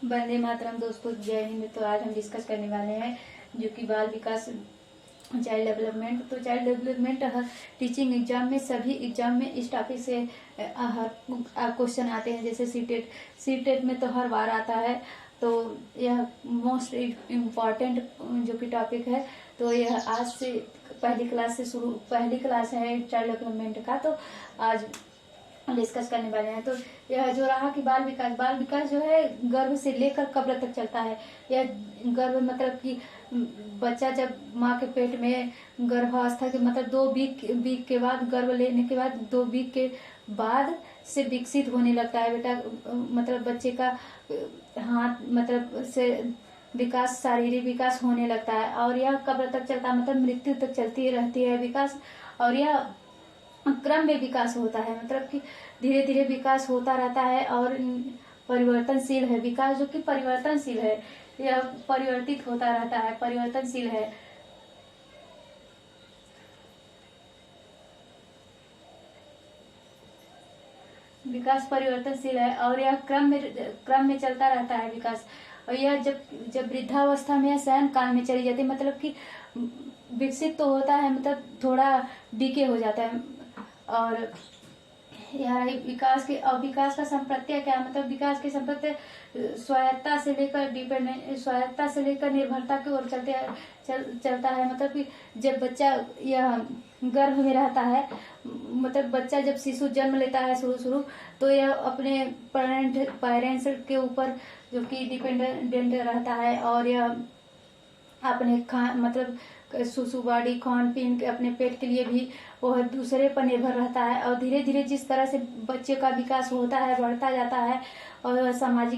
वंदे मातरम दोस्तों, जय हिंद। तो आज हम डिस्कस करने वाले हैं जो कि बाल विकास, चाइल्ड डेवलपमेंट। तो चाइल्ड डेवलपमेंट हर टीचिंग एग्जाम में, सभी एग्जाम में इस टॉपिक से हर क्वेश्चन आते हैं। जैसे सी टेट में तो हर बार आता है। तो यह मोस्ट इम्पॉर्टेंट जो कि टॉपिक है। तो यह आज से पहली क्लास है चाइल्ड डेवलपमेंट का। तो आज डिस्कस करने वाले हैं। तो यह जो रहा कि बाल विकास जो है गर्भ से लेकर कब्र तक चलता है। यह गर्भ मतलब कि बच्चा जब माँ के पेट में गर्भावस्था के मतलब 2 वीक के बाद, गर्भ लेने के बाद 2 वीक के बाद से विकसित होने लगता है बेटा। मतलब बच्चे का हाथ मतलब से विकास, शारीरिक विकास होने लगता है। और यह कब्र तक चलता है, मतलब मृत्यु तक चलती रहती है विकास। और यह क्रम में विकास होता है, मतलब कि धीरे धीरे विकास होता रहता है और परिवर्तनशील है। विकास जो कि परिवर्तनशील है, यह परिवर्तित होता रहता है, परिवर्तनशील है। विकास परिवर्तनशील है और यह क्रम में चलता रहता है विकास। और यह जब वृद्धावस्था में या शयन काल में चली जाती है, मतलब कि विकसित तो होता है, मतलब थोड़ा डीके हो जाता है। और यह विकास के, और विकास का संप्रत्यय क्या है, मतलब विकास के संप्रत्यय स्वायत्तता से लेकर निर्भरता की ओर चलता है। मतलब कि जब बच्चा यह गर्भ में रहता है, मतलब बच्चा जब शिशु जन्म लेता है शुरू तो यह अपने पेरेंट्स के ऊपर जो कि डिपेंडेंट रहता है। और यह अपने मतलब सुसुबाड़ी खान पीन के अपने पेट के लिए भी वह दूसरे पर निर्भर रहता है। और धीरे धीरे जिस तरह से बच्चे का विकास होता है, बढ़ता जाता है, और समाज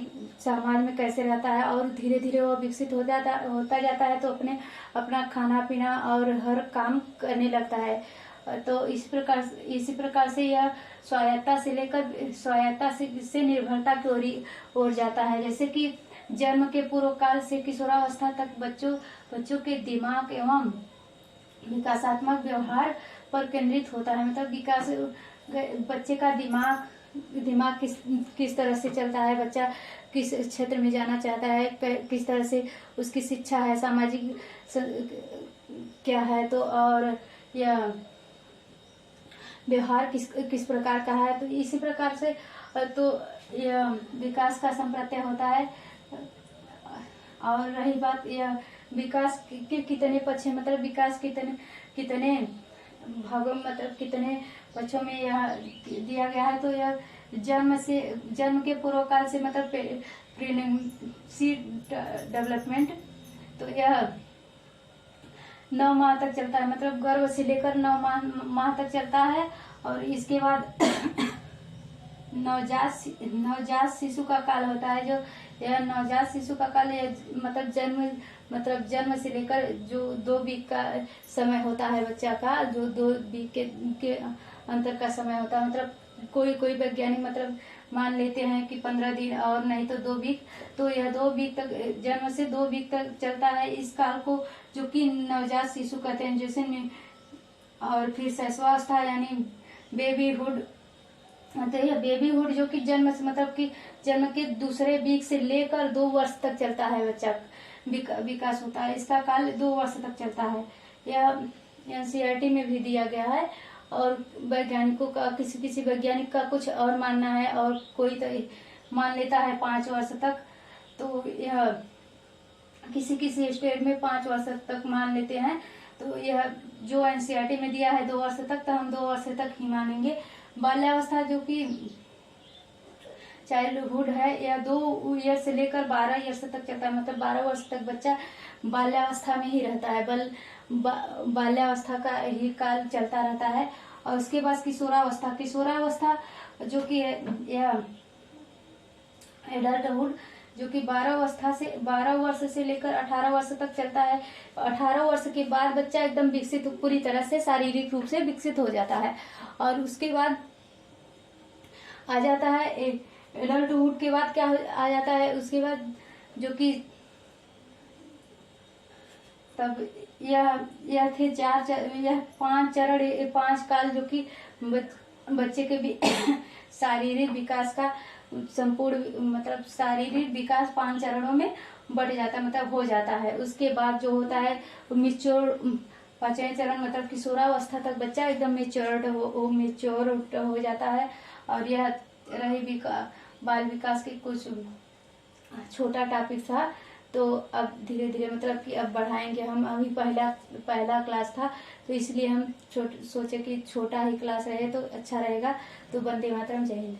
में कैसे रहता है, और धीरे धीरे वह विकसित होता जाता है, तो अपना खाना पीना और हर काम करने लगता है। तो इसी प्रकार से यह स्वायत्तता से निर्भरता की ओर जाता है। जैसे कि जन्म के पूर्व काल से किशोरावस्था तक बच्चों के दिमाग एवं विकासात्मक व्यवहार पर केंद्रित होता है। मतलब विकास, बच्चे का दिमाग किस तरह से चलता है, बच्चा किस क्षेत्र में जाना चाहता है, किस तरह से उसकी शिक्षा है, सामाजिक क्या है, तो और यह व्यवहार किस प्रकार का है। तो इसी प्रकार से तो यह विकास का संप्रत्यय होता है। और रही बात यह विकास के कितने पक्ष है, मतलब विकास कितने भागों, मतलब कितने पक्षों में यह दिया गया है। तो यह जन्म के पूर्व काल से, मतलब प्रेगनेंसी डेवलपमेंट, तो यह 9 माह तक चलता है, मतलब गर्भ से लेकर 9 माह तक चलता है। और इसके बाद नवजात शिशु का काल होता है। जो यह नवजात शिशु का काल, मतलब जन्म से लेकर जो 2 वीक का समय होता है बच्चा का, जो 2 वीक के अंतर का समय होता है। मतलब कोई वैज्ञानिक मतलब मान लेते हैं कि 15 दिन और नहीं तो 2 वीक। तो यह 2 वीक तक, जन्म से 2 वीक तक चलता है इस काल को, जो कि नवजात शिशु कहते हैं। जैसे और फिर शैशवावस्था यानी बेबीहुड। तो यह बेबीहुड जो कि जन्म से, मतलब कि जन्म के दूसरे वीक से लेकर 2 वर्ष तक चलता है बच्चा विकास होता है। इसका काल 2 वर्ष तक चलता है। यह एनसीईआरटी में भी दिया गया है। और वैज्ञानिकों का, किसी वैज्ञानिक का कुछ और मानना है, और कोई तो मान लेता है 5 वर्ष तक। तो यह किसी स्टेट में 5 वर्ष तक मान लेते हैं। तो यह जो एनसीईआरटी में दिया है 2 वर्ष तक, तो हम 2 वर्ष तक ही मानेंगे। बाल्यावस्था जो कि चाइल्डहुड है, यह 2 ईयर से लेकर 12 ईयर्स तक चलता है। मतलब 12 वर्ष तक बच्चा बाल्यावस्था में ही रहता है। बाल्यावस्था का ही काल चलता रहता है। और उसके बाद किशोरावस्था जो कि यह एडल्टहुड, जो कि 12 वर्ष से लेकर 18 वर्ष तक चलता है। 18 वर्ष के बाद बच्चा एकदम विकसित, पूरी तरह से शारीरिक रूप से विकसित हो जाता है। और उसके बाद आ जाता है एडल्टहुड के बाद क्या आ जाता है, उसके बाद जो कि तब यह थे 5 चरण, 5 काल, जो कि बच्चे के भी शारीरिक विकास का संपूर्ण मतलब शारीरिक विकास 5 चरणों में बढ़ जाता है, मतलब हो जाता है। उसके बाद जो होता है मिच्योर 5वें चरण मतलब किशोरावस्था तक बच्चा एकदम मेच्योर हो जाता है। और यह रही बाल विकास की कुछ छोटा टॉपिक था। तो अब धीरे धीरे मतलब कि अब बढ़ाएंगे हम। अभी पहला क्लास था तो इसलिए हम सोचे कि छोटा ही क्लास रहे तो अच्छा रहेगा। तो वंदे मातरम, जय हिंद।